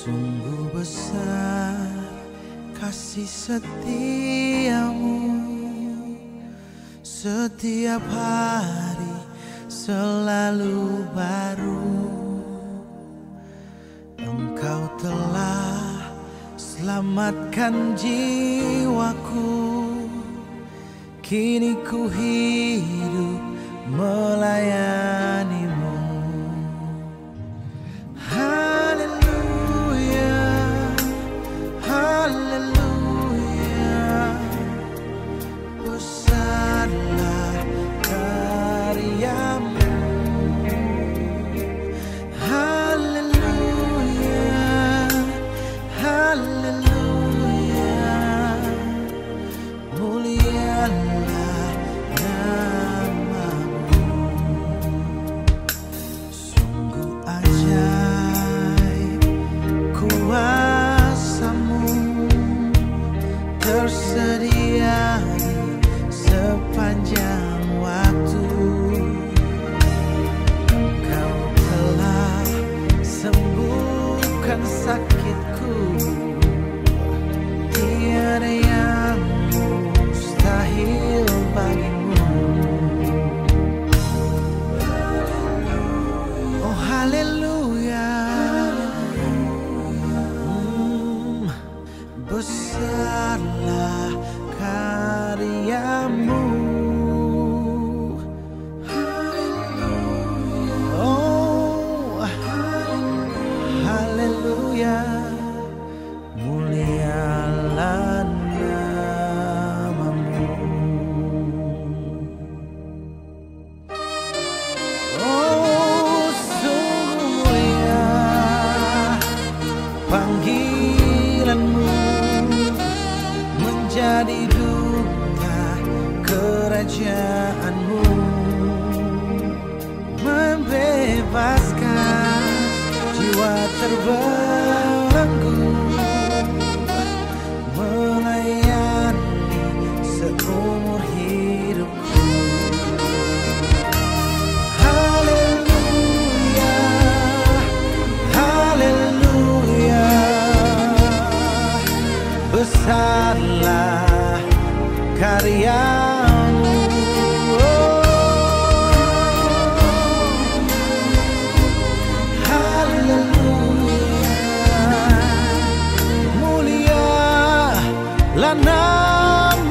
Sungguh besar kasih setiamu, setiap hari selalu baru. Engkau telah selamatkan jiwaku, kini ku hidup melayanimu. Tersedia sepanjang waktu. Engkau telah sembuhkan sakitku, tiada yang mustahil bagimu. Oh haleluya, besarlah karyamu. Oh haleluya, mulialah namamu. Oh sungguh mulia panggilanmu, menjadi duta kerajaanmu, membebaskan jiwa terbelenggu, melayani seumur hidupku. Haleluya, haleluya, besarlah karyamu. Haleluya, mulialah namamu.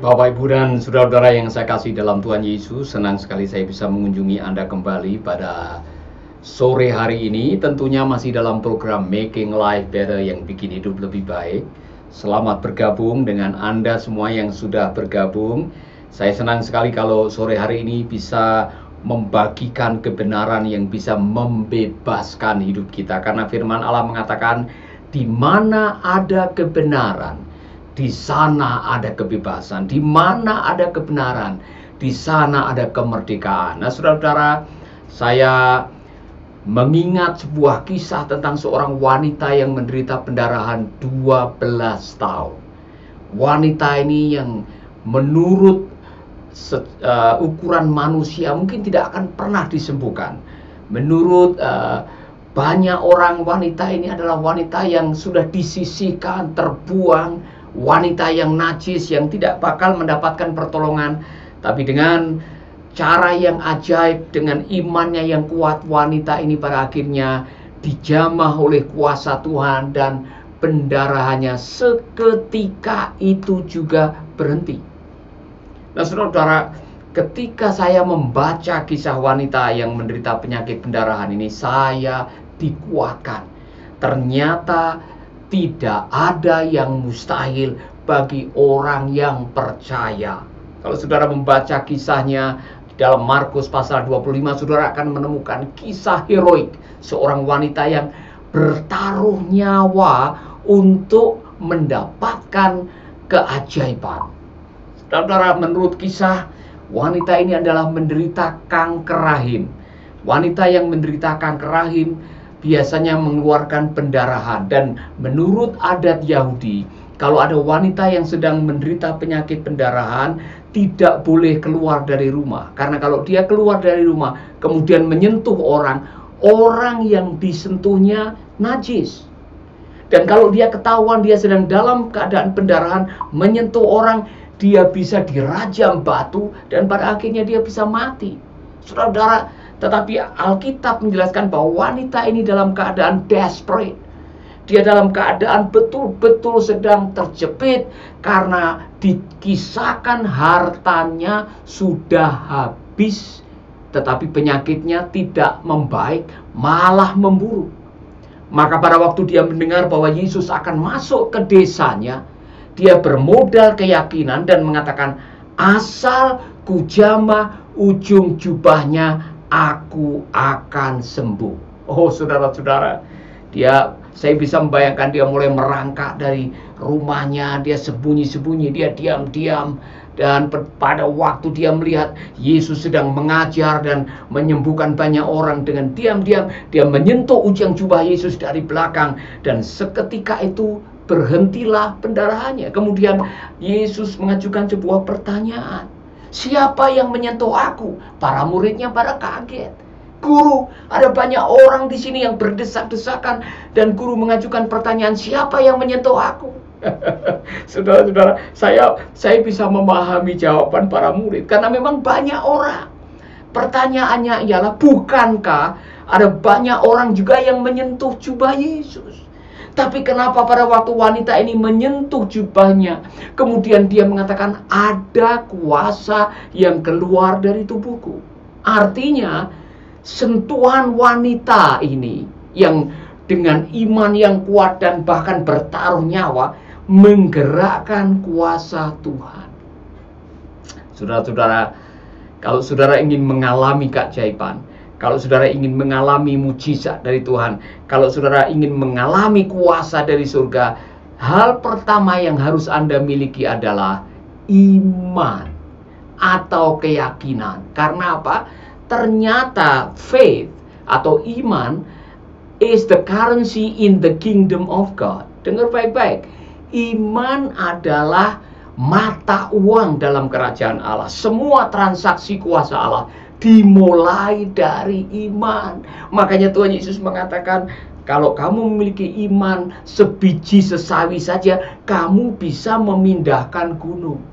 Bapak, Ibu, dan saudara-saudara yang saya kasih dalam Tuhan Yesus, senang sekali saya bisa mengunjungi Anda kembali pada sore hari ini. Tentunya masih dalam program Making Life Better, yang bikin hidup lebih baik. Selamat bergabung dengan Anda semua yang sudah bergabung. Saya senang sekali kalau sore hari ini bisa membagikan kebenaran yang bisa membebaskan hidup kita. Karena firman Allah mengatakan, di mana ada kebenaran, di sana ada kebebasan. Di mana ada kebenaran, di sana ada kemerdekaan. Nah, saudara-saudara, saya mengingat sebuah kisah tentang seorang wanita yang menderita pendarahan 12 tahun. Wanita ini yang menurut ukuran manusia mungkin tidak akan pernah disembuhkan. Menurut banyak orang, wanita ini adalah wanita yang sudah disisihkan, terbuang, wanita yang najis, yang tidak bakal mendapatkan pertolongan. Tapi dengan cara yang ajaib, dengan imannya yang kuat, wanita ini pada akhirnya dijamah oleh kuasa Tuhan dan pendarahannya seketika itu juga berhenti. Nah, saudara-saudara, ketika saya membaca kisah wanita yang menderita penyakit pendarahan ini, saya dikuatkan. Ternyata tidak ada yang mustahil bagi orang yang percaya. Kalau saudara membaca kisahnya dalam Markus pasal 25, saudara akan menemukan kisah heroik seorang wanita yang bertaruh nyawa untuk mendapatkan keajaiban. Saudara, menurut kisah, wanita ini adalah menderita kanker rahim. Wanita yang menderita kanker rahim biasanya mengeluarkan pendarahan, dan menurut adat Yahudi, kalau ada wanita yang sedang menderita penyakit pendarahan, tidak boleh keluar dari rumah. Karena kalau dia keluar dari rumah, kemudian menyentuh orang, orang yang disentuhnya najis. Dan kalau dia ketahuan dia sedang dalam keadaan pendarahan, menyentuh orang, dia bisa dirajam batu, dan pada akhirnya dia bisa mati. Saudara-saudara, tetapi Alkitab menjelaskan bahwa wanita ini dalam keadaan desperate. Dia dalam keadaan betul-betul sedang terjepit karena dikisahkan hartanya sudah habis, tetapi penyakitnya tidak membaik, malah memburuk. Maka pada waktu dia mendengar bahwa Yesus akan masuk ke desanya, dia bermodal keyakinan dan mengatakan, asal kujamah ujung jubahnya, aku akan sembuh. Oh, saudara-saudara, saya bisa membayangkan dia mulai merangkak dari rumahnya, dia sembunyi-sembunyi, dia diam-diam. Dan pada waktu dia melihat Yesus sedang mengajar dan menyembuhkan banyak orang, dengan diam-diam dia menyentuh ujung jubah Yesus dari belakang, dan seketika itu berhentilah pendarahannya. Kemudian Yesus mengajukan sebuah pertanyaan, siapa yang menyentuh aku? Para muridnya pada kaget. Guru, ada banyak orang di sini yang berdesak-desakan, dan guru mengajukan pertanyaan, siapa yang menyentuh aku? Saudara-saudara, saya bisa memahami jawaban para murid, karena memang banyak orang. Pertanyaannya ialah, bukankah ada banyak orang juga yang menyentuh jubah Yesus? Tapi kenapa pada waktu wanita ini menyentuh jubahnya, kemudian dia mengatakan, ada kuasa yang keluar dari tubuhku? Artinya, sentuhan wanita ini yang dengan iman yang kuat dan bahkan bertaruh nyawa menggerakkan kuasa Tuhan. Saudara-saudara, kalau saudara ingin mengalami keajaiban, kalau saudara ingin mengalami mujizat dari Tuhan, kalau saudara ingin mengalami kuasa dari surga, hal pertama yang harus Anda miliki adalah iman atau keyakinan. Karena apa? Ternyata faith atau iman is the currency in the kingdom of God. Dengar baik-baik. Iman adalah mata uang dalam kerajaan Allah. Semua transaksi kuasa Allah dimulai dari iman. Makanya Tuhan Yesus mengatakan, kalau kamu memiliki iman sebiji sesawi saja, kamu bisa memindahkan gunung.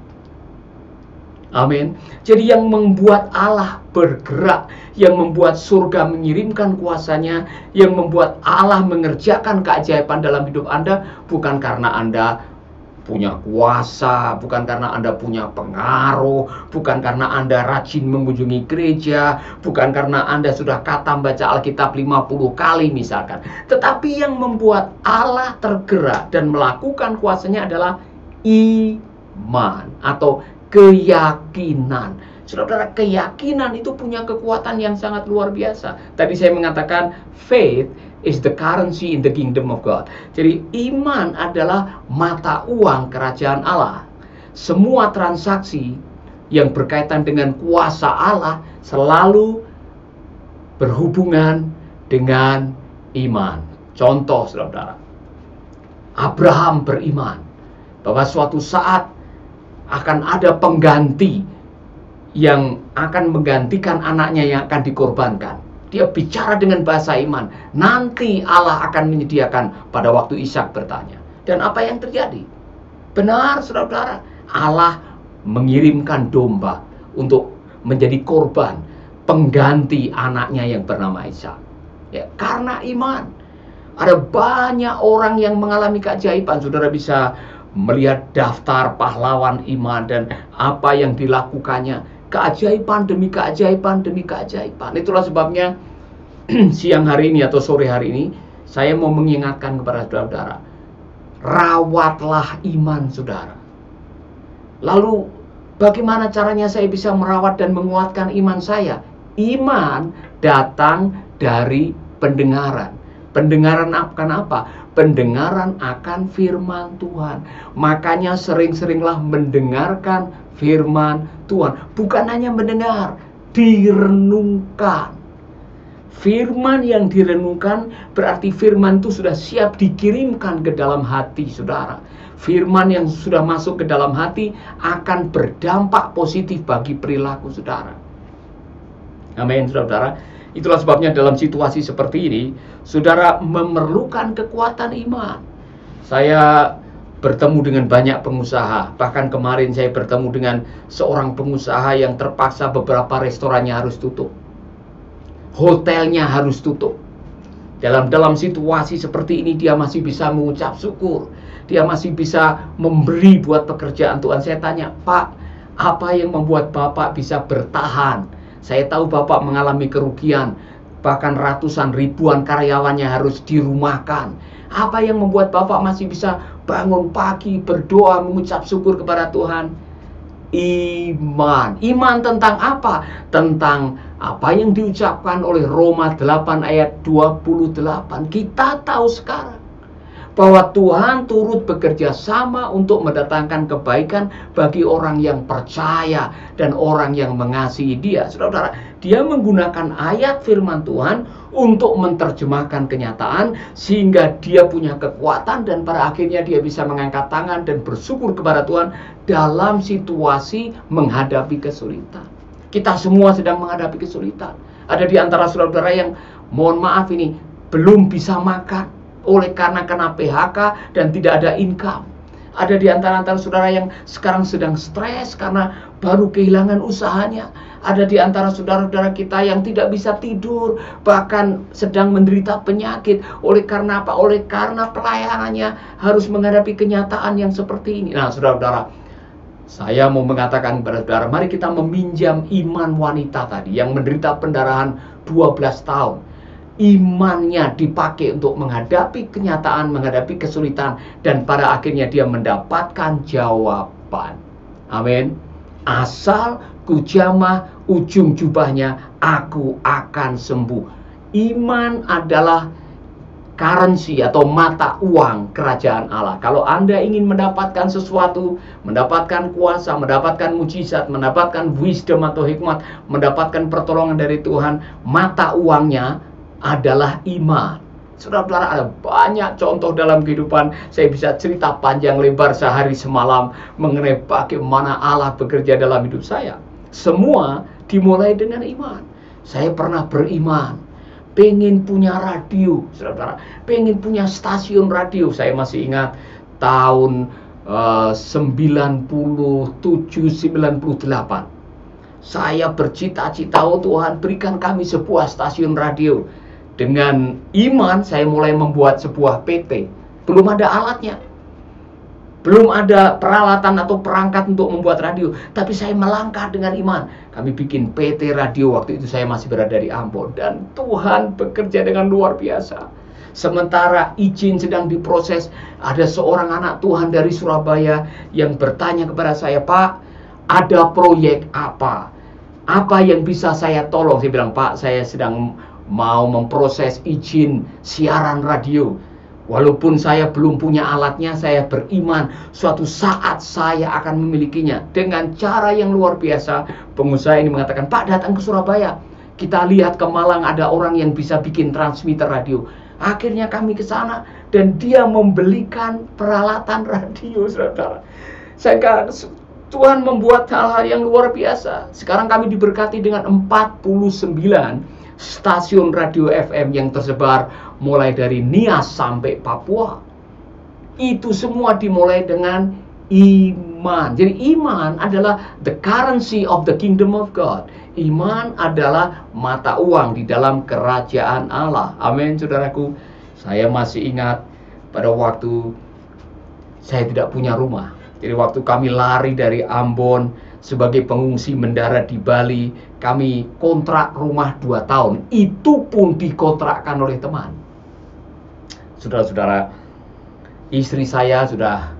Amin. Jadi yang membuat Allah bergerak, yang membuat surga mengirimkan kuasanya, yang membuat Allah mengerjakan keajaiban dalam hidup Anda, bukan karena Anda punya kuasa, bukan karena Anda punya pengaruh, bukan karena Anda rajin mengunjungi gereja, bukan karena Anda sudah khatam baca Alkitab 50 kali misalkan. Tetapi yang membuat Allah tergerak dan melakukan kuasanya adalah iman atau keyakinan. Saudara-saudara, keyakinan itu punya kekuatan yang sangat luar biasa. Tadi saya mengatakan faith is the currency in the kingdom of God. Jadi iman adalah mata uang kerajaan Allah. Semua transaksi yang berkaitan dengan kuasa Allah selalu berhubungan dengan iman. Contoh, saudara-saudara, Abraham beriman bahwa suatu saat akan ada pengganti yang akan menggantikan anaknya yang akan dikorbankan. Dia bicara dengan bahasa iman. Nanti Allah akan menyediakan, pada waktu Ishak bertanya. Dan apa yang terjadi? Benar, saudara-saudara, Allah mengirimkan domba untuk menjadi korban pengganti anaknya yang bernama Ishak. Ya, karena iman. Ada banyak orang yang mengalami keajaiban. Saudara bisa melihat daftar pahlawan iman dan apa yang dilakukannya. Keajaiban demi keajaiban demi keajaiban. Itulah sebabnya siang hari ini atau sore hari ini saya mau mengingatkan kepada saudara-saudara, rawatlah iman saudara. Lalu bagaimana caranya saya bisa merawat dan menguatkan iman saya? Iman datang dari pendengaran. Pendengaran akan apa? Pendengaran akan firman Tuhan. Makanya sering-seringlah mendengarkan firman Tuhan. Bukan hanya mendengar, direnungkan. Firman yang direnungkan berarti firman itu sudah siap dikirimkan ke dalam hati saudara. Firman yang sudah masuk ke dalam hati akan berdampak positif bagi perilaku saudara. Amin, saudara. Itulah sebabnya dalam situasi seperti ini, saudara memerlukan kekuatan iman. Saya bertemu dengan banyak pengusaha. Bahkan kemarin saya bertemu dengan seorang pengusaha yang terpaksa beberapa restorannya harus tutup. Hotelnya harus tutup. Dalam situasi seperti ini dia masih bisa mengucap syukur. Dia masih bisa memberi buat pekerjaan Tuhan. Saya tanya, Pak, apa yang membuat Bapak bisa bertahan? Saya tahu Bapak mengalami kerugian, bahkan ratusan ribuan karyawannya harus dirumahkan. Apa yang membuat Bapak masih bisa bangun pagi, berdoa, mengucap syukur kepada Tuhan? Iman. Iman tentang apa? Tentang apa yang diucapkan oleh Roma 8 ayat 28. Kita tahu sekarang bahwa Tuhan turut bekerja sama untuk mendatangkan kebaikan bagi orang yang percaya dan orang yang mengasihi Dia. Saudara-saudara, Dia menggunakan ayat firman Tuhan untuk menerjemahkan kenyataan sehingga dia punya kekuatan dan pada akhirnya dia bisa mengangkat tangan dan bersyukur kepada Tuhan dalam situasi menghadapi kesulitan. Kita semua sedang menghadapi kesulitan. Ada di antara saudara-saudara yang mohon maaf ini belum bisa makan oleh karena kena PHK dan tidak ada income. Ada di antara saudara yang sekarang sedang stres karena baru kehilangan usahanya. Ada di antara saudara-saudara kita yang tidak bisa tidur, bahkan sedang menderita penyakit. Oleh karena apa? Oleh karena pelayanannya harus menghadapi kenyataan yang seperti ini. Nah, saudara-saudara, saya mau mengatakan kepada saudara, mari kita meminjam iman wanita tadi yang menderita pendarahan 12 tahun. Imannya dipakai untuk menghadapi kenyataan, menghadapi kesulitan, dan pada akhirnya dia mendapatkan jawaban. Amin. Asal ku jamah ujung jubahnya, aku akan sembuh. Iman adalah currency atau mata uang kerajaan Allah. Kalau Anda ingin mendapatkan sesuatu, mendapatkan kuasa, mendapatkan mujizat, mendapatkan wisdom atau hikmat, mendapatkan pertolongan dari Tuhan, mata uangnya adalah iman. Saudara-saudara, ada banyak contoh dalam kehidupan. Saya bisa cerita panjang lebar sehari semalam mengenai bagaimana Allah bekerja dalam hidup saya. Semua dimulai dengan iman. Saya pernah beriman, pengen punya radio, saudara-saudara, pengen punya stasiun radio. Saya masih ingat tahun 97-98. Saya bercita-cita, oh Tuhan, berikan kami sebuah stasiun radio. Dengan iman saya mulai membuat sebuah PT. Belum ada alatnya, belum ada peralatan atau perangkat untuk membuat radio, tapi saya melangkah dengan iman. Kami bikin PT radio. Waktu itu saya masih berada di Ambon, dan Tuhan bekerja dengan luar biasa. Sementara izin sedang diproses, ada seorang anak Tuhan dari Surabaya yang bertanya kepada saya, Pak, Ada proyek apa yang bisa saya tolong? Saya bilang, Pak, saya sedang mau memproses izin siaran radio. Walaupun saya belum punya alatnya, saya beriman suatu saat saya akan memilikinya. Dengan cara yang luar biasa, pengusaha ini mengatakan, Pak, datang ke Surabaya. Kita lihat ke Malang ada orang yang bisa bikin transmitter radio. Akhirnya kami ke sana dan dia membelikan peralatan radio, saudara. Tuhan membuat hal-hal yang luar biasa. Sekarang kami diberkati dengan 49 stasiun radio FM yang tersebar mulai dari Nias sampai Papua. Itu semua dimulai dengan iman. Jadi iman adalah the currency of the kingdom of God. Iman adalah mata uang di dalam kerajaan Allah. Amin, saudaraku. Saya masih ingat pada waktu saya tidak punya rumah. Jadi waktu kami lari dari Ambon sebagai pengungsi mendarat di Bali, kami kontrak rumah 2 tahun. Itu pun dikontrakkan oleh teman. Saudara-saudara, istri saya sudah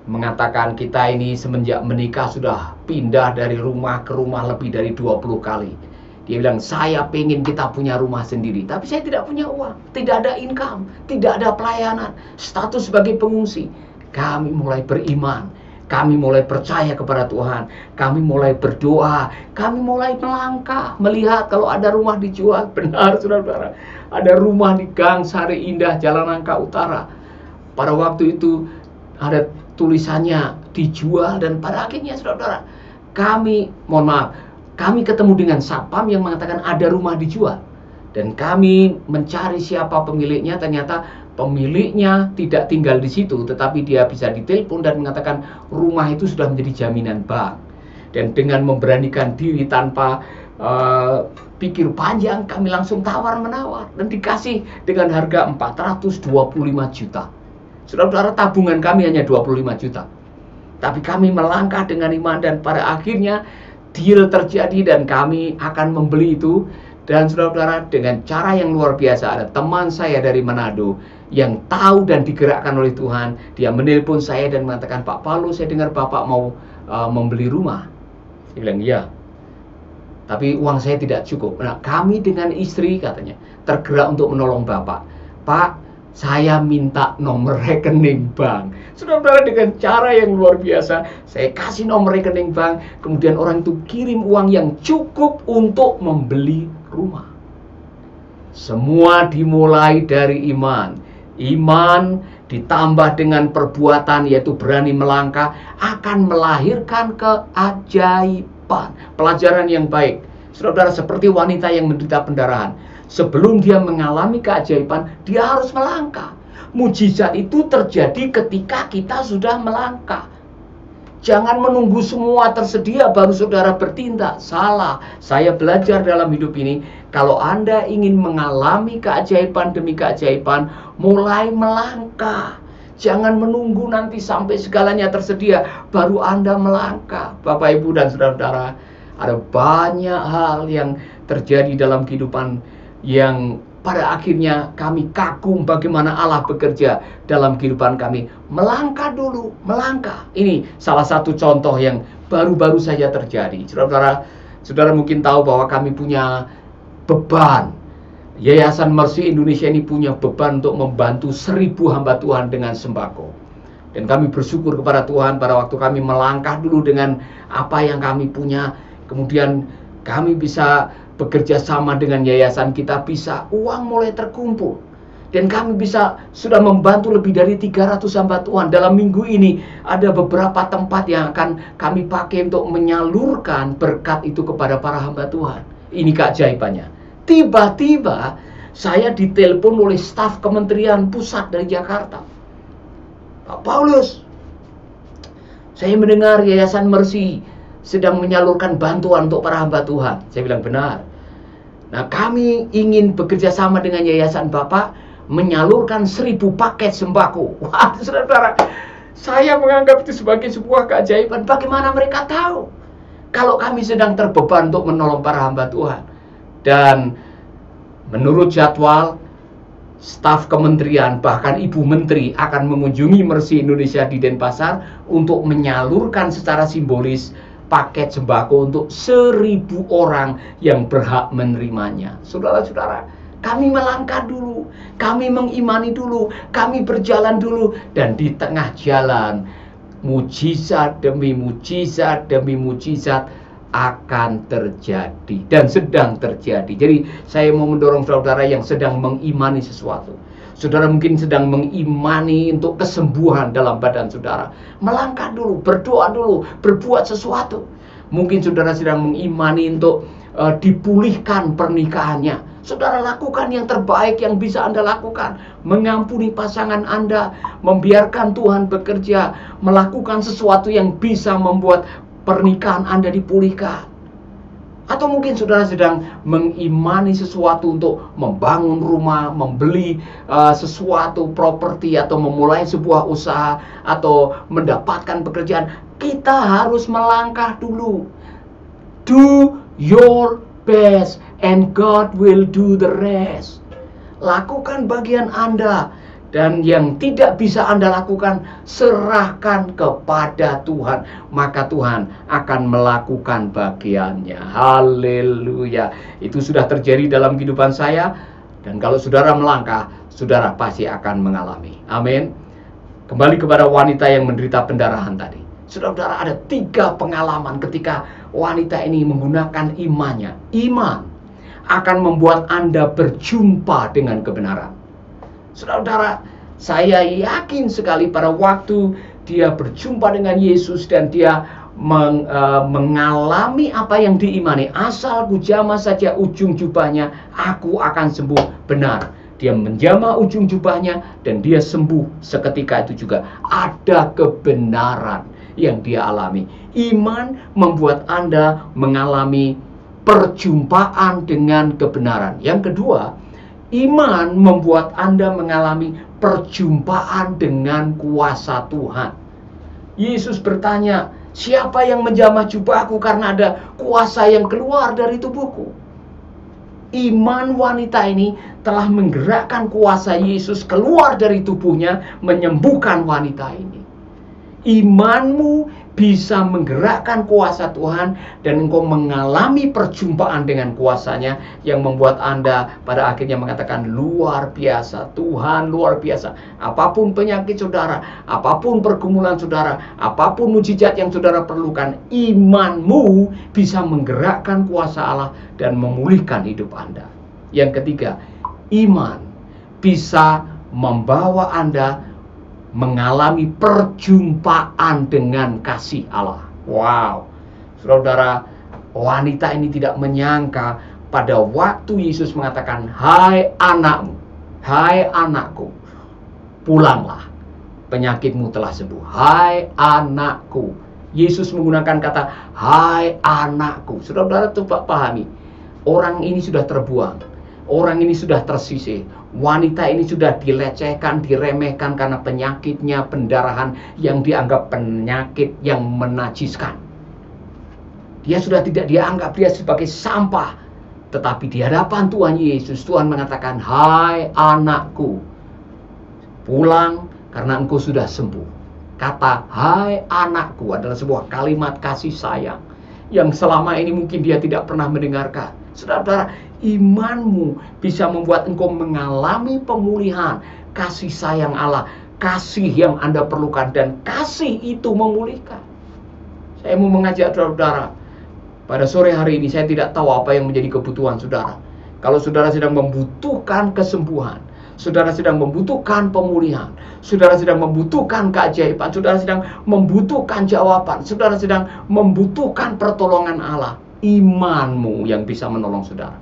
mengatakan kita ini semenjak menikah sudah pindah dari rumah ke rumah lebih dari 20 kali. Dia bilang, saya pengen kita punya rumah sendiri. Tapi saya tidak punya uang, tidak ada income, tidak ada pelayanan, status sebagai pengungsi. Kami mulai beriman. Kami mulai percaya kepada Tuhan. Kami mulai berdoa. Kami mulai melangkah. Melihat kalau ada rumah dijual. Benar, saudara-saudara. Ada rumah di Gang Sari Indah, Jalan Nangka Utara. Pada waktu itu ada tulisannya dijual. Dan pada akhirnya, saudara-saudara, kami ketemu dengan satpam yang mengatakan ada rumah dijual. Dan kami mencari siapa pemiliknya. Ternyata pemiliknya tidak tinggal di situ, tetapi dia bisa ditelepon dan mengatakan rumah itu sudah menjadi jaminan bank. Dan dengan memberanikan diri tanpa pikir panjang, kami langsung tawar-menawar dan dikasih dengan harga 425 juta. Saudara-saudara, tabungan kami hanya 25 juta. Tapi kami melangkah dengan iman dan pada akhirnya deal terjadi dan kami akan membeli itu. Dan saudara-saudara, dengan cara yang luar biasa, ada teman saya dari Manado yang tahu dan digerakkan oleh Tuhan. Dia menelpon saya dan mengatakan, Pak Paulus, saya dengar Bapak mau membeli rumah. Saya bilang, iya. Tapi uang saya tidak cukup. Nah, kami dengan istri, katanya, tergerak untuk menolong Bapak. Pak, saya minta nomor rekening bank. Saudara-saudara, dengan cara yang luar biasa, saya kasih nomor rekening bank. Kemudian orang itu kirim uang yang cukup untuk membeli rumah. Semua dimulai dari iman. Iman ditambah dengan perbuatan, yaitu berani melangkah, akan melahirkan keajaiban. Pelajaran yang baik, saudara, seperti wanita yang menderita pendarahan. Sebelum dia mengalami keajaiban, dia harus melangkah. Mujizat itu terjadi ketika kita sudah melangkah. Jangan menunggu semua tersedia baru saudara bertindak. Salah. Saya belajar dalam hidup ini, kalau Anda ingin mengalami keajaiban demi keajaiban, mulai melangkah. Jangan menunggu nanti sampai segalanya tersedia baru Anda melangkah. Bapak, Ibu, dan saudara-saudara, ada banyak hal yang terjadi dalam kehidupan yang pada akhirnya kami kagum bagaimana Allah bekerja dalam kehidupan kami. Melangkah dulu, melangkah. Ini salah satu contoh yang baru-baru saja terjadi. Saudara mungkin tahu bahwa kami punya beban. Yayasan Mercy Indonesia ini punya beban untuk membantu 1000 hamba Tuhan dengan sembako. Dan kami bersyukur kepada Tuhan pada waktu kami melangkah dulu dengan apa yang kami punya. Kemudian kami bisa bekerja sama dengan yayasan kita, bisa uang mulai terkumpul. Dan kami bisa sudah membantu lebih dari 300 hamba Tuhan. Dalam minggu ini ada beberapa tempat yang akan kami pakai untuk menyalurkan berkat itu kepada para hamba Tuhan. Ini keajaibannya. Tiba-tiba saya ditelepon oleh staf kementerian pusat dari Jakarta. Pak Paulus, saya mendengar Yayasan Mercy sedang menyalurkan bantuan untuk para hamba Tuhan. Saya bilang, benar. Nah, kami ingin bekerja sama dengan yayasan Bapak menyalurkan 1000 paket sembako. Wah, saudara, saya menganggap itu sebagai sebuah keajaiban. Bagaimana mereka tahu kalau kami sedang terbeban untuk menolong para hamba Tuhan? Dan menurut jadwal, staf kementerian, bahkan Ibu Menteri akan mengunjungi Mercy Indonesia di Denpasar untuk menyalurkan secara simbolis paket sembako untuk 1.000 orang yang berhak menerimanya. Saudara-saudara, kami melangkah dulu, kami mengimani dulu, kami berjalan dulu, dan di tengah jalan mujizat demi mujizat demi mujizat akan terjadi dan sedang terjadi. Jadi saya mau mendorong saudara yang sedang mengimani sesuatu. Saudara mungkin sedang mengimani untuk kesembuhan dalam badan saudara. Melangkah dulu, berdoa dulu, berbuat sesuatu. Mungkin saudara sedang mengimani untuk dipulihkan pernikahannya. Saudara lakukan yang terbaik yang bisa Anda lakukan. Mengampuni pasangan Anda, membiarkan Tuhan bekerja, melakukan sesuatu yang bisa membuat pernikahan Anda dipulihkan. Atau mungkin saudara sedang mengimani sesuatu untuk membangun rumah, membeli sesuatu properti, atau memulai sebuah usaha, atau mendapatkan pekerjaan. Kita harus melangkah dulu. Do your best and God will do the rest. Lakukan bagian Anda. Dan yang tidak bisa Anda lakukan, serahkan kepada Tuhan. Maka Tuhan akan melakukan bagiannya. Haleluya. Itu sudah terjadi dalam kehidupan saya. Dan kalau saudara melangkah, saudara pasti akan mengalami. Amin. Kembali kepada wanita yang menderita pendarahan tadi. Saudara-saudara, ada 3 pengalaman ketika wanita ini menggunakan imannya. Iman akan membuat Anda berjumpa dengan kebenaran. Saudara-saudara, saya yakin sekali pada waktu dia berjumpa dengan Yesus dan dia mengalami apa yang diimani. Asal ku jamah saja ujung jubahnya, aku akan sembuh. Benar, dia menjamah ujung jubahnya dan dia sembuh seketika itu juga. Ada kebenaran yang dia alami. Iman membuat Anda mengalami perjumpaan dengan kebenaran. Yang kedua, iman membuat Anda mengalami perjumpaan dengan kuasa Tuhan. Yesus bertanya, siapa yang menjamah jubahku karena ada kuasa yang keluar dari tubuhku? Iman wanita ini telah menggerakkan kuasa Yesus keluar dari tubuhnya, menyembuhkan wanita ini. Imanmu bisa menggerakkan kuasa Tuhan dan engkau mengalami perjumpaan dengan kuasanya yang membuat Anda pada akhirnya mengatakan luar biasa, Tuhan luar biasa. Apapun penyakit saudara, apapun pergumulan saudara, apapun mujizat yang saudara perlukan, imanmu bisa menggerakkan kuasa Allah dan memulihkan hidup Anda. Yang ketiga, iman bisa membawa Anda mengalami perjumpaan dengan kasih Allah. Wow, saudara, wanita ini tidak menyangka pada waktu Yesus mengatakan, hai anakmu, hai anakku, pulanglah, penyakitmu telah sembuh. Hai anakku. Yesus menggunakan kata, hai anakku. Saudara-saudara tuh pahami, orang ini sudah terbuang, orang ini sudah tersisih. Wanita ini sudah dilecehkan, diremehkan karena penyakitnya, pendarahan yang dianggap penyakit yang menajiskan. Dia sudah tidak dianggap dia sebagai sampah. Tetapi di hadapan Tuhan Yesus, Tuhan mengatakan, hai anakku, pulang karena engkau sudah sembuh. Kata hai anakku adalah sebuah kalimat kasih sayang yang selama ini mungkin dia tidak pernah mendengarkan. Saudara-saudara, imanmu bisa membuat engkau mengalami pemulihan, kasih sayang Allah, kasih yang Anda perlukan, dan kasih itu memulihkan. Saya mau mengajak saudara, pada sore hari ini saya tidak tahu apa yang menjadi kebutuhan saudara. Kalau saudara sedang membutuhkan kesembuhan, saudara sedang membutuhkan pemulihan, saudara sedang membutuhkan keajaiban, saudara sedang membutuhkan jawaban, saudara sedang membutuhkan pertolongan Allah, imanmu yang bisa menolong saudara.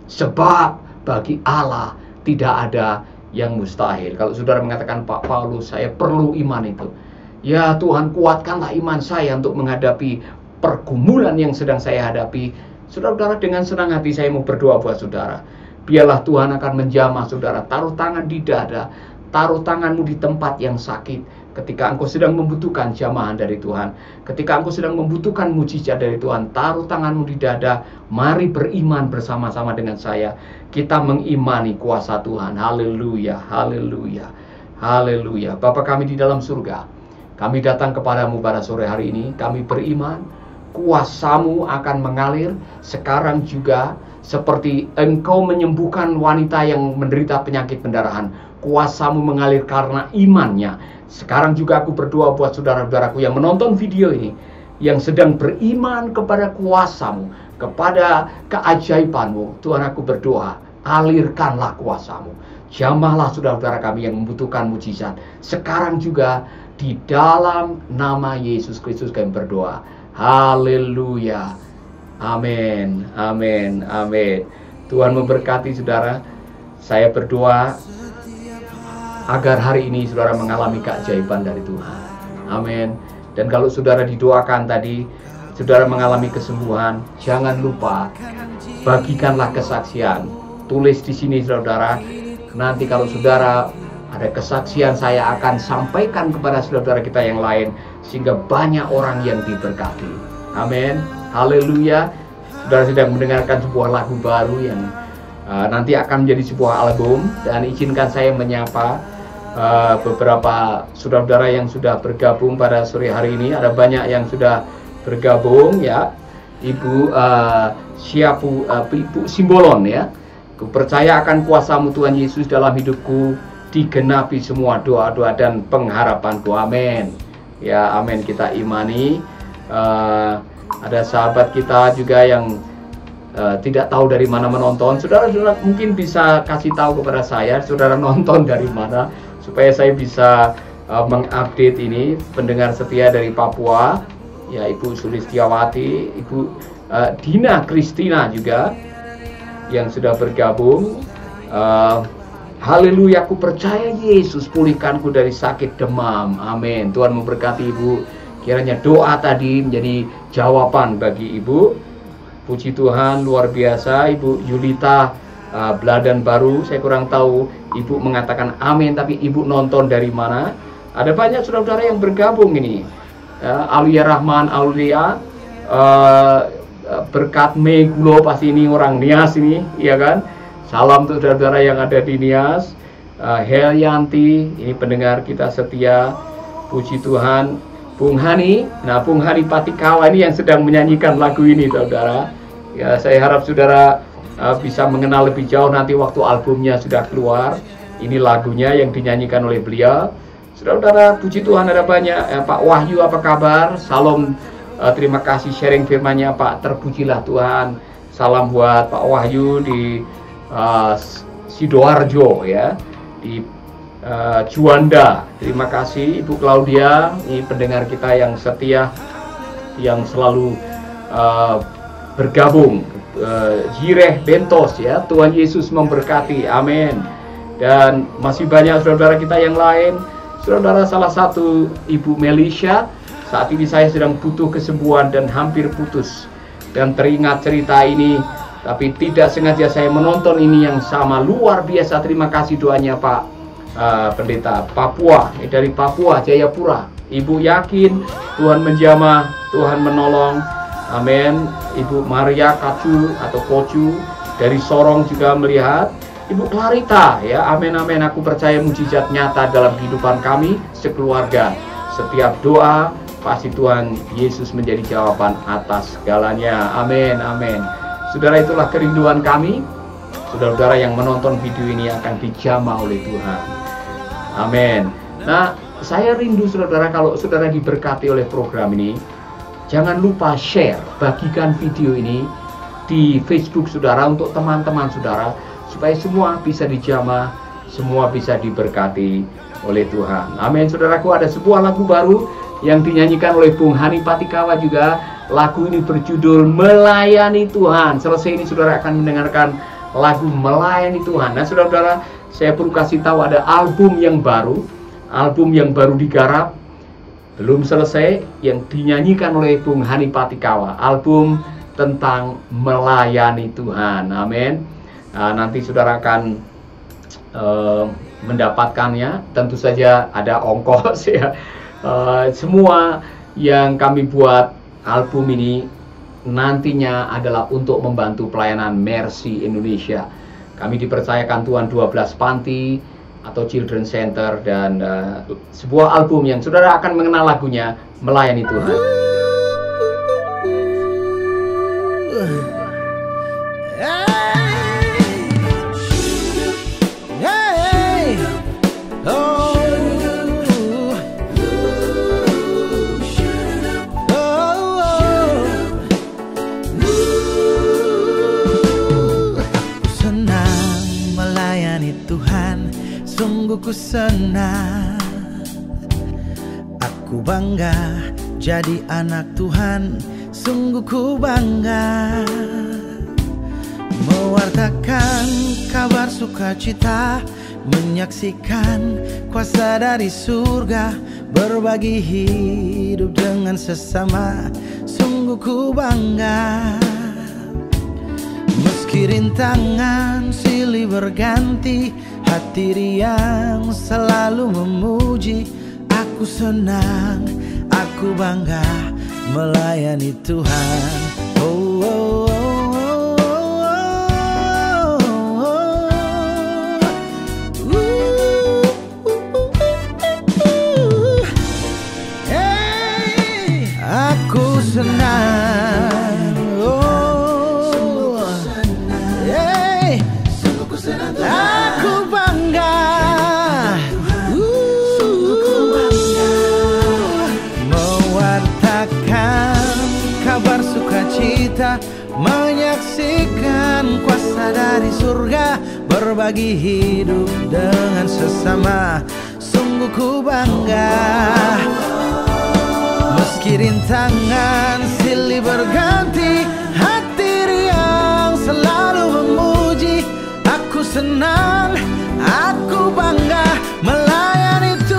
Sebab bagi Allah tidak ada yang mustahil. Kalau saudara mengatakan, Pak Paulus, saya perlu iman itu. Ya Tuhan, kuatkanlah iman saya untuk menghadapi pergumulan yang sedang saya hadapi. Saudara-saudara, dengan senang hati saya mau berdoa buat saudara. Biarlah Tuhan akan menjamah saudara. Taruh tangan di dada, taruh tanganmu di tempat yang sakit. Ketika engkau sedang membutuhkan jamahan dari Tuhan, ketika engkau sedang membutuhkan mujizat dari Tuhan, taruh tanganmu di dada. Mari beriman bersama-sama dengan saya. Kita mengimani kuasa Tuhan. Haleluya, haleluya, haleluya. Bapa kami di dalam surga, kami datang kepadamu pada sore hari ini. Kami beriman kuasa-Mu akan mengalir sekarang juga, seperti Engkau menyembuhkan wanita yang menderita penyakit pendarahan. Kuasa-Mu mengalir karena imannya. Sekarang juga aku berdoa buat saudara-saudaraku yang menonton video ini, yang sedang beriman kepada kuasa-Mu, kepada keajaiban-Mu. Tuhan, aku berdoa, alirkanlah kuasa-Mu. Jamahlah saudara-saudara kami yang membutuhkan mujizat. Sekarang juga di dalam nama Yesus Kristus kami berdoa. Haleluya. Amin. Amin. Amin. Tuhan memberkati saudara. Saya berdoa agar hari ini saudara mengalami keajaiban dari Tuhan. Amin. Dan kalau saudara didoakan tadi, saudara mengalami kesembuhan, jangan lupa bagikanlah kesaksian. Tulis di sini saudara. Nanti kalau saudara ada kesaksian, saya akan sampaikan kepada saudara kita yang lain, sehingga banyak orang yang diberkati. Amin. Haleluya. Saudara sedang mendengarkan sebuah lagu baru yang nanti akan menjadi sebuah album. Dan izinkan saya menyapa beberapa saudara-saudara yang sudah bergabung pada sore hari ini. Ada banyak yang sudah bergabung ya. Ibu Ibu Simbolon ya. Ku percaya akan kuasa-Mu Tuhan Yesus dalam hidupku, digenapi semua doa-doa dan pengharapanku. Amin. Ya, amin. Kita imani. Ada sahabat kita juga yang tidak tahu dari mana menonton. Saudara-saudara mungkin bisa kasih tahu kepada saya, saudara nonton dari mana, supaya saya bisa mengupdate ini. Pendengar setia dari Papua, ya Ibu Sulistiawati, Ibu Dina Kristina juga yang sudah bergabung. Haleluya, aku percaya Yesus pulihkanku dari sakit demam. Amin. Tuhan memberkati Ibu. Kiranya doa tadi menjadi jawaban bagi Ibu. Puji Tuhan, luar biasa. Ibu Yulita Bladan Baru, saya kurang tahu Ibu mengatakan amin, tapi Ibu nonton dari mana. Ada banyak saudara-saudara yang bergabung ini. Aulia Rahman, Aulia, Berkat Megulo, pasti ini orang Nias ini, iya kan? Salam untuk saudara-saudara yang ada di Nias. Helyanti, ini pendengar kita setia. Puji Tuhan. Bung Hani, nah Bung Hani Patikawa ini yang sedang menyanyikan lagu ini saudara. Ya, saya harap saudara bisa mengenal lebih jauh nanti waktu albumnya sudah keluar. Ini lagunya yang dinyanyikan oleh beliau. Saudara-saudara, puji Tuhan ada banyak. Pak Wahyu, apa kabar? Salam, terima kasih sharing firman-Nya Pak. Terpujilah Tuhan. Salam buat Pak Wahyu di Sidoarjo ya, di Juanda. Terima kasih Ibu Claudia, ini pendengar kita yang setia, yang selalu bergabung. Jireh Bentos ya, Tuhan Yesus memberkati, amin. Dan masih banyak saudara-saudara kita yang lain. Saudara, salah satu Ibu Melisha, saat ini saya sedang butuh kesembuhan dan hampir putus. Dan teringat cerita ini, tapi tidak sengaja saya menonton ini yang sama. Luar biasa, terima kasih doanya Pak Pendeta Papua, dari Papua Jayapura. Ibu yakin Tuhan menjamah, Tuhan menolong, amin. Ibu Maria Kacu atau Kocu dari Sorong juga melihat. Ibu Clarita ya, amin amin. Aku percaya mujizat nyata dalam kehidupan kami sekeluarga. Setiap doa pasti Tuhan Yesus menjadi jawaban atas segalanya, amin amin. Saudara, itulah kerinduan kami. Saudara-saudara yang menonton video ini akan dijamah oleh Tuhan. Amin. Nah, saya rindu saudara, kalau saudara diberkati oleh program ini, jangan lupa share, bagikan video ini di Facebook saudara untuk teman-teman saudara, supaya semua bisa dijamah, semua bisa diberkati oleh Tuhan. Amin. Saudaraku, ada sebuah lagu baru yang dinyanyikan oleh Bung Hani Patikawa juga. Lagu ini berjudul Melayani Tuhan. Selesai ini saudara akan mendengarkan lagu Melayani Tuhan. Nah saudara-saudara, saya perlu kasih tahu ada album yang baru digarap, belum selesai, yang dinyanyikan oleh Bung Hani Patikawa. Album tentang melayani Tuhan, amin. Nanti saudara akan mendapatkannya. Tentu saja ada ongkos ya. Semua yang kami buat album ini nantinya adalah untuk membantu pelayanan Mercy Indonesia. Kami dipercayakan Tuhan 12 panti atau Children Center, dan sebuah album yang saudara akan mengenal lagunya Melayani Tuhan. sungguh ku senang. Aku bangga jadi anak Tuhan, sungguh ku bangga mewartakan kabar sukacita, menyaksikan kuasa dari surga, berbagi hidup dengan sesama, sungguh ku bangga. Meski rintangan silih berganti, hati riang selalu memuji. Aku senang, aku bangga melayani Tuhan. Oh, oh, oh, hey, aku senang. Oh, hey, aku bangga. Mewartakan kabar sukacita, menyaksikan kuasa dari surga, berbagi hidup dengan sesama, sungguh ku bangga. Meski rintangan silih berganti, hati riang selalu memuji. Aku senang, aku bangga melayani Tuhan.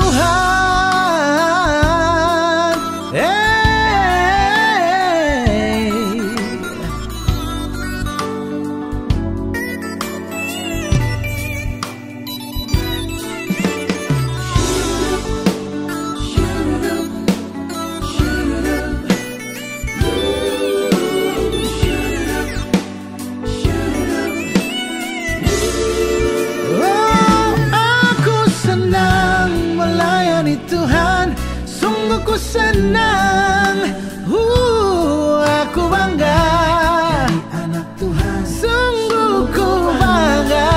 Tuhan, sungguh ku senang. Aku bangga jadi anak Tuhan, sungguh ku bangga.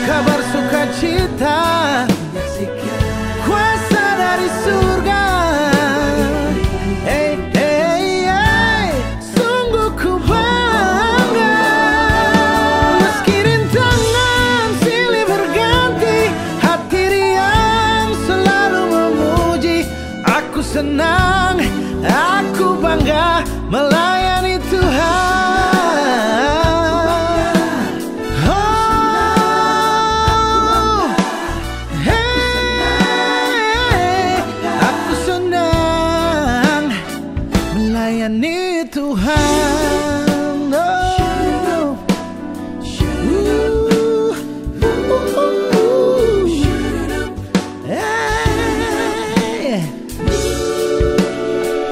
Kabar sukacita, kuasa dari surga. Hey, hey, hey, sungguh ku bangga. Meski rintangan silih berganti, hati riang selalu memuji. Aku senang, aku bangga melayani Tuhan. Oh, hey, aku senang melayani Tuhan. Oh, hey,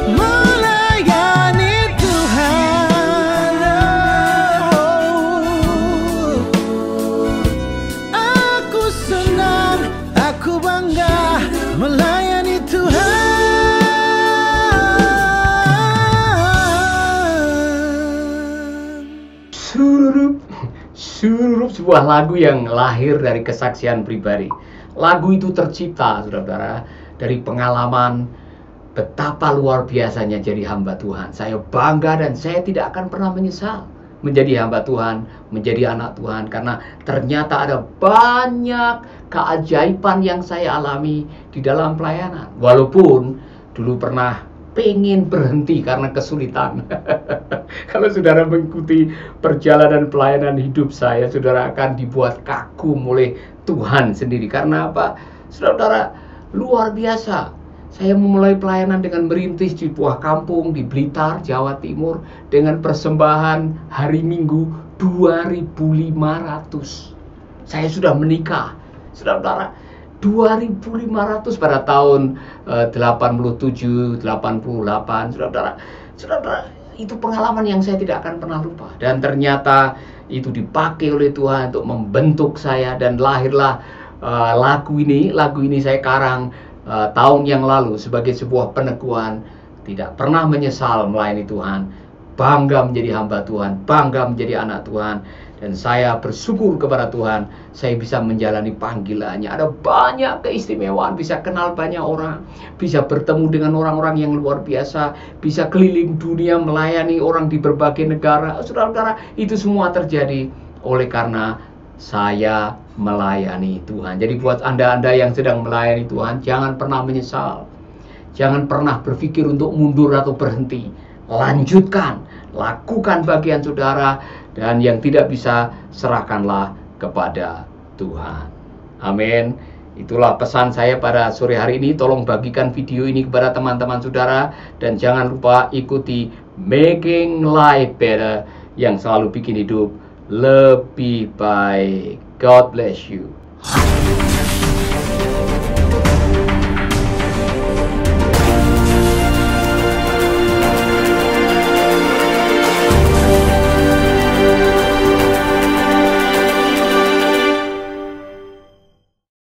melayani Tuhan. Aku senang, aku bangga melayani Tuhan. Surup sebuah lagu yang lahir dari kesaksian pribadi. Lagu itu tercipta, saudara-saudara, dari pengalaman betapa luar biasanya jadi hamba Tuhan. Saya bangga dan saya tidak akan pernah menyesal menjadi hamba Tuhan, menjadi anak Tuhan, karena ternyata ada banyak keajaiban yang saya alami di dalam pelayanan. Walaupun dulu pernah pengen berhenti karena kesulitan. Kalau saudara mengikuti perjalanan pelayanan hidup saya, saudara akan dibuat kagum oleh Tuhan sendiri. Karena apa? Saudara, luar biasa. Saya memulai pelayanan dengan merintis di buah kampung di Blitar, Jawa Timur, dengan persembahan hari Minggu 2.500. Saya sudah menikah, saudara, 2.500 pada tahun 87, 88, saudara. Itu pengalaman yang saya tidak akan pernah lupa. Dan ternyata itu dipakai oleh Tuhan untuk membentuk saya, dan lahirlah lagu ini saya karang tahun yang lalu sebagai sebuah peneguhan. Tidak pernah menyesal melayani Tuhan, bangga menjadi hamba Tuhan, bangga menjadi anak Tuhan. Dan saya bersyukur kepada Tuhan, saya bisa menjalani panggilannya. Ada banyak keistimewaan, bisa kenal banyak orang, bisa bertemu dengan orang-orang yang luar biasa, bisa keliling dunia melayani orang di berbagai negara. Saudara-saudara, itu semua terjadi oleh karena saya melayani Tuhan. Jadi buat Anda-Anda yang sedang melayani Tuhan, jangan pernah menyesal. Jangan pernah berpikir untuk mundur atau berhenti. Lanjutkan, lakukan bagian saudara, dan yang tidak bisa, serahkanlah kepada Tuhan. Amin. Itulah pesan saya pada sore hari ini. Tolong bagikan video ini kepada teman-teman saudara, dan jangan lupa ikuti Making Life Better yang selalu bikin hidup lebih baik. God bless you.